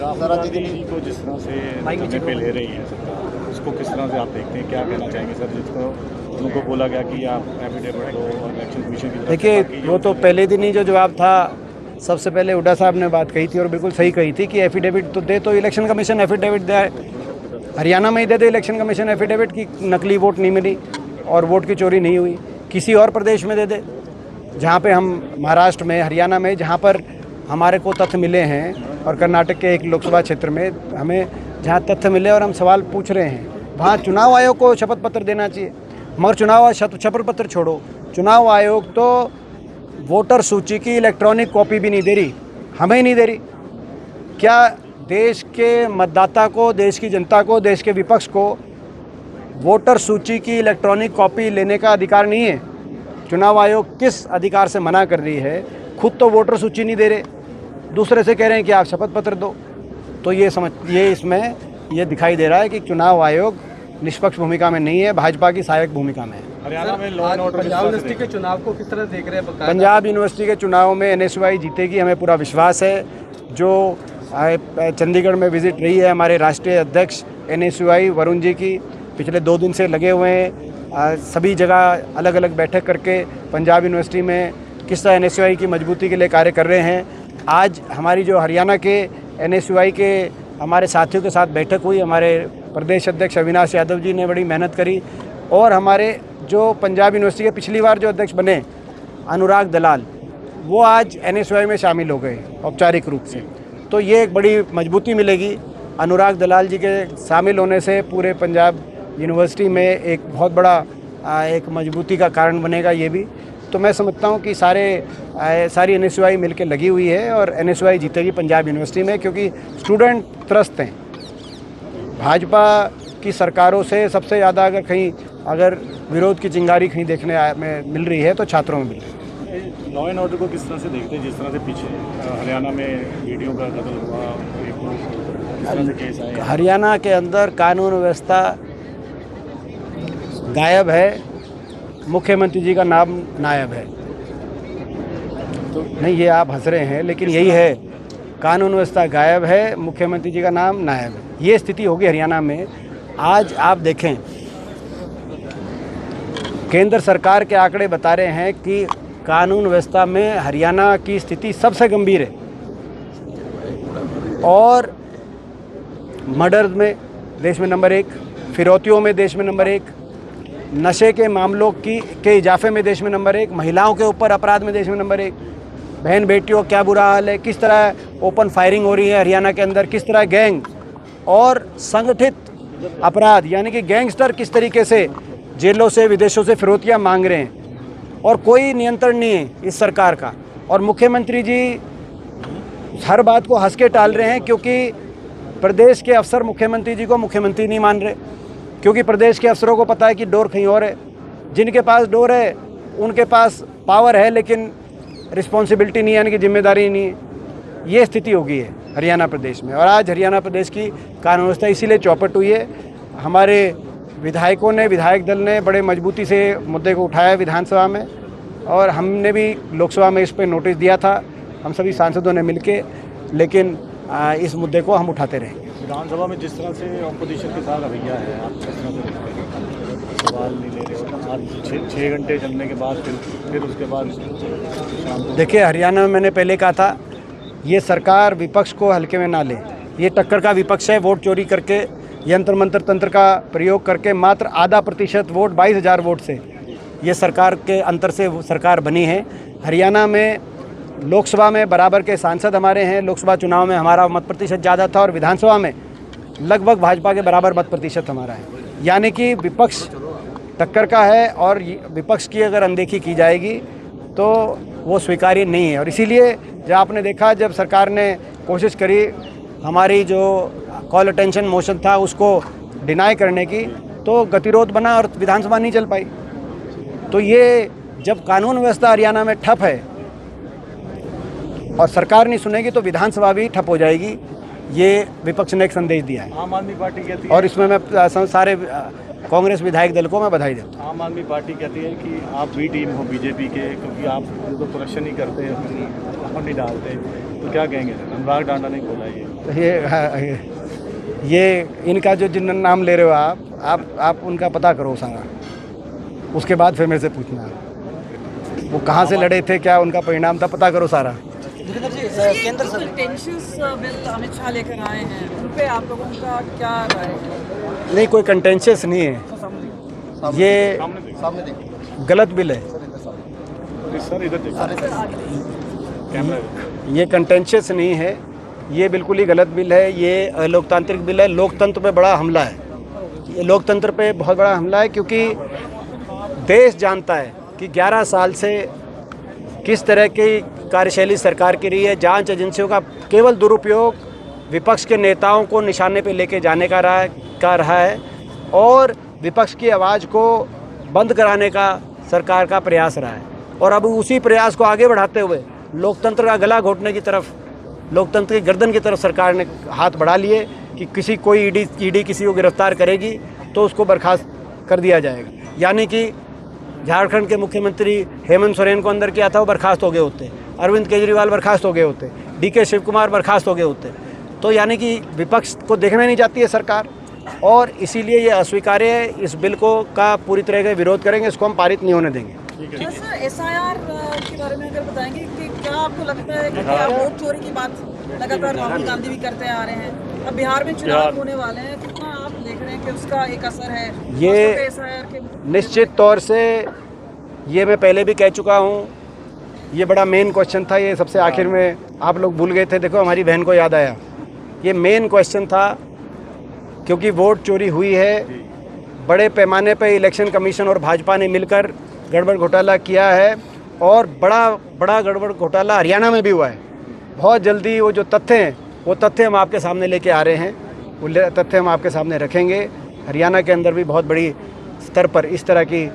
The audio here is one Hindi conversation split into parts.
राहुल गांधी जी को जिस तरह से धरने पे ले रही है सरकार, उसको किस तरह से आप देखते हैं, क्या कहना चाहेंगे सर? जिसको उनको बोला गया कि आप एफिडेविट दो और इलेक्शन कमीशन की तरफ से देखिए, बाकी वो तो पहले दिन ही जो जवाब था, सबसे पहले हुड्डा साहब ने बात कही थी और बिल्कुल सही कही थी कि एफिडेविट तो दे, तो इलेक्शन कमीशन एफिडेविट दे। हरियाणा में ही दे दे इलेक्शन कमीशन एफिडेविट की नकली वोट नहीं मिली और वोट की चोरी नहीं हुई। किसी और प्रदेश में दे दे, जहाँ पे हम महाराष्ट्र में, हरियाणा में, जहाँ पर हमारे को तथ्य मिले हैं, और कर्नाटक के एक लोकसभा क्षेत्र में हमें जहाँ तथ्य मिले और हम सवाल पूछ रहे हैं, वहाँ चुनाव आयोग को शपथ पत्र देना चाहिए। मगर चुनाव शपथ पत्र छोड़ो, चुनाव आयोग तो वोटर सूची की इलेक्ट्रॉनिक कॉपी भी नहीं दे रही, हमें ही नहीं दे रही। क्या देश के मतदाता को, देश की जनता को, देश के विपक्ष को वोटर सूची की इलेक्ट्रॉनिक कॉपी लेने का अधिकार नहीं है? चुनाव आयोग किस अधिकार से मना कर रही है? खुद तो वोटर सूची नहीं दे रहे, दूसरे से कह रहे हैं कि आप शपथ पत्र दो। तो ये इसमें ये दिखाई दे रहा है कि चुनाव आयोग निष्पक्ष भूमिका में नहीं है, भाजपा की सहायक भूमिका में है। हरियाणा में law and order Punjab university के चुनाव को किस तरह देख रहे हैं? पंजाब यूनिवर्सिटी के चुनाव में एनएसयूआई जीतेगी, हमें पूरा विश्वास है। जो चंडीगढ़ में विजिट रही है हमारे राष्ट्रीय अध्यक्ष एनएसयूआई वरुण जी की, पिछले 2 दिन से लगे हुए हैं, सभी जगह अलग अलग बैठक करके पंजाब यूनिवर्सिटी में किस तरह एनएसयूआई की मजबूती के लिए कार्य कर रहे हैं। आज हमारी जो हरियाणा के एनएसयूआई के हमारे साथियों के साथ बैठक हुई, हमारे प्रदेश अध्यक्ष अविनाश यादव जी ने बड़ी मेहनत करी, और हमारे जो पंजाब यूनिवर्सिटी के पिछली बार जो अध्यक्ष बने अनुराग दलाल, वो आज एनएसयूआई में शामिल हो गए औपचारिक रूप से। तो ये एक बड़ी मजबूती मिलेगी अनुराग दलाल जी के शामिल होने से। पूरे पंजाब यूनिवर्सिटी में एक बहुत बड़ा एक मजबूती का कारण बनेगा ये भी। तो मैं समझता हूँ कि सारी एनएसयूआई मिलकर लगी हुई है और एनएसयूआई जीतेगी पंजाब यूनिवर्सिटी में, क्योंकि स्टूडेंट त्रस्त हैं। भाजपा की सरकारों से सबसे ज़्यादा अगर विरोध की चिंगारी कहीं देखने में मिल रही है तो छात्रों में मिल रही है। लॉ एंड ऑर्डर को किस तरह से देखते हैं? जिस तरह से पीछे हरियाणा में वीडियो का कत्ल हुआ, इस तरह से केस आए, हरियाणा के अंदर कानून व्यवस्था गायब है, मुख्यमंत्री जी का नाम नायब है। तो नहीं, ये आप हंस रहे हैं, लेकिन यही है, कानून व्यवस्था गायब है, मुख्यमंत्री जी का नाम नायब है। ये स्थिति होगी हरियाणा में। आज आप देखें, केंद्र सरकार के आंकड़े बता रहे हैं कि कानून व्यवस्था में हरियाणा की स्थिति सबसे गंभीर है, और मर्डर में देश में नंबर 1, फिरौतियों में देश में नंबर 1, नशे के मामलों के इजाफे में देश में नंबर 1, महिलाओं के ऊपर अपराध में देश में नंबर 1, बहन बेटियों क्या बुरा हाल है, किस तरह ओपन फायरिंग हो रही है हरियाणा के अंदर, किस तरह गैंग और संगठित अपराध यानी कि गैंगस्टर किस तरीके से जेलों से, विदेशों से फिरौतियाँ मांग रहे हैं, और कोई नियंत्रण नहीं है इस सरकार का। और मुख्यमंत्री जी हर बात को हंस के टाल रहे हैं, क्योंकि प्रदेश के अफसर मुख्यमंत्री जी को मुख्यमंत्री नहीं मान रहे, क्योंकि प्रदेश के अफसरों को पता है कि डोर कहीं और है। जिनके पास डोर है उनके पास पावर है, लेकिन रिस्पॉन्सिबिलिटी नहीं है, यानी कि जिम्मेदारी नहीं है। ये स्थिति हो गई है हरियाणा प्रदेश में, और आज हरियाणा प्रदेश की कानून व्यवस्था इसीलिए चौपट हुई है। हमारे विधायकों ने, विधायक दल ने बड़े मजबूती से मुद्दे को उठाया विधानसभा में, और हमने भी लोकसभा में इस पर नोटिस दिया था, हम सभी सांसदों ने मिलके, लेकिन इस मुद्दे को हम उठाते रहेंगे। विधानसभा में जिस तरह से ऑपोजिशन के साथ रवैया है, आप किस तरह से देखते हैं? सवाल नहीं ले रहे हो, आज 6 घंटे चलने के बाद फिर उसके बाद शाम को। देखिए, हरियाणा में मैंने पहले कहा था, ये सरकार विपक्ष को हल्के में ना ले। ये टक्कर का विपक्ष है, वोट चोरी करके, यंत्र मंत्र तंत्र का प्रयोग करके मात्र 0.5% वोट, 22,000 वोट से ये सरकार के अंतर से सरकार बनी है। हरियाणा में लोकसभा में बराबर के सांसद हमारे हैं, लोकसभा चुनाव में हमारा मत प्रतिशत ज़्यादा था, और विधानसभा में लगभग भाजपा के बराबर मत प्रतिशत हमारा है। यानी कि विपक्ष टक्कर का है, और विपक्ष की अगर अनदेखी की जाएगी तो वो स्वीकार्य नहीं है। और इसीलिए जब आपने देखा, जब सरकार ने कोशिश करी हमारी जो कॉल अटेंशन मोशन था उसको डिनाई करने की, तो गतिरोध बना और विधानसभा नहीं चल पाई। तो ये जब कानून व्यवस्था हरियाणा में ठप है और सरकार नहीं सुनेगी तो विधानसभा भी ठप हो जाएगी। ये विपक्ष ने एक संदेश दिया है। आम आदमी पार्टी कहती है, और इसमें मैं सारे कांग्रेस विधायक दल को मैं बधाई देता हूँ। आम आदमी पार्टी कहती है कि आप भी टीम हो बीजेपी के, क्योंकि आप तो प्रदर्शन ही करते हैं वोट नहीं डालते, तो क्या कहेंगे सर? अनुराग डांडा ने खोला ये इनका जो जिन नाम ले रहे हो आप उनका पता करो सारा, उसके बाद फिर मेरे से पूछना वो कहाँ से लड़े थे, क्या उनका परिणाम था, पता करो सारा। केंद्र कंटेंशियस बिल अमित शाह लेकर आए हैं, उन पे आप लोगों का क्या राय है? नहीं, कोई कंटेंशियस नहीं है, ये गलत बिल है। सर इधर कैमरा ये कंटेंशियस नहीं है, ये बिल्कुल ही गलत बिल है, ये अलोकतांत्रिक बिल है, लोकतंत्र पे बड़ा हमला है, ये लोकतंत्र पे बहुत बड़ा हमला है, क्योंकि देश जानता है कि 11 साल से किस तरह की कार्यशैली सरकार की रही है। जांच एजेंसियों का केवल दुरुपयोग विपक्ष के नेताओं को निशाने पे लेके जाने का रहा है और विपक्ष की आवाज़ को बंद कराने का सरकार का प्रयास रहा है। और अब उसी प्रयास को आगे बढ़ाते हुए लोकतंत्र का गला घोटने की तरफ, लोकतंत्र की गर्दन की तरफ सरकार ने हाथ बढ़ा लिए कि कोई ईडी किसी को गिरफ्तार करेगी तो उसको बर्खास्त कर दिया जाएगा। यानी कि झारखंड के मुख्यमंत्री हेमंत सोरेन को अंदर किया था, वो बर्खास्त हो गए होते, अरविंद केजरीवाल बर्खास्त हो गए होते, डीके शिव कुमार बर्खास्त हो गए होते। तो यानी कि विपक्ष को देखना नहीं चाहती है सरकार, और इसीलिए ये अस्वीकार्य है। इस बिल को का पूरी तरह से विरोध करेंगे, इसको हम पारित नहीं होने देंगे। सर SIR के बारे में अगर बताएंगे कि क्या आपको लगता है कि क्या वोट चोरी की बात लगातार राहुल गांधी भी करते आ रहे हैं, अब बिहार में चुनाव होने वाले हैं, कितना आप देख रहे हैं कि उसका एक असर है ये SIR के? निश्चित तौर से, ये मैं पहले भी कह चुका हूँ, ये बड़ा मेन क्वेश्चन था, ये सबसे आखिर में आप लोग भूल गए थे। देखो हमारी बहन को याद आया, ये मेन क्वेश्चन था, क्योंकि वोट चोरी हुई है, बड़े पैमाने पर इलेक्शन कमीशन और भाजपा ने मिलकर गड़बड़ घोटाला किया है, और बड़ा गड़बड़ घोटाला हरियाणा में भी हुआ है। बहुत जल्दी वो जो तथ्य हैं, वो तथ्य हम आपके सामने लेके आ रहे हैं, वो तथ्य हम आपके सामने रखेंगे। हरियाणा के अंदर भी बहुत बड़ी स्तर पर इस तरह की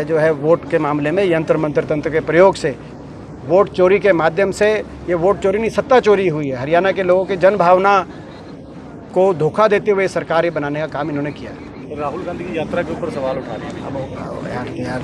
जो है वोट के मामले में यंत्र मंत्र तंत्र के प्रयोग से, वोट चोरी के माध्यम से, ये वोट चोरी नहीं सत्ता चोरी हुई है। हरियाणा के लोगों की जन भावना को धोखा देते हुए सरकार बनाने का काम इन्होंने किया है। राहुल गांधी की यात्रा के ऊपर सवाल उठा रहे हैं। यार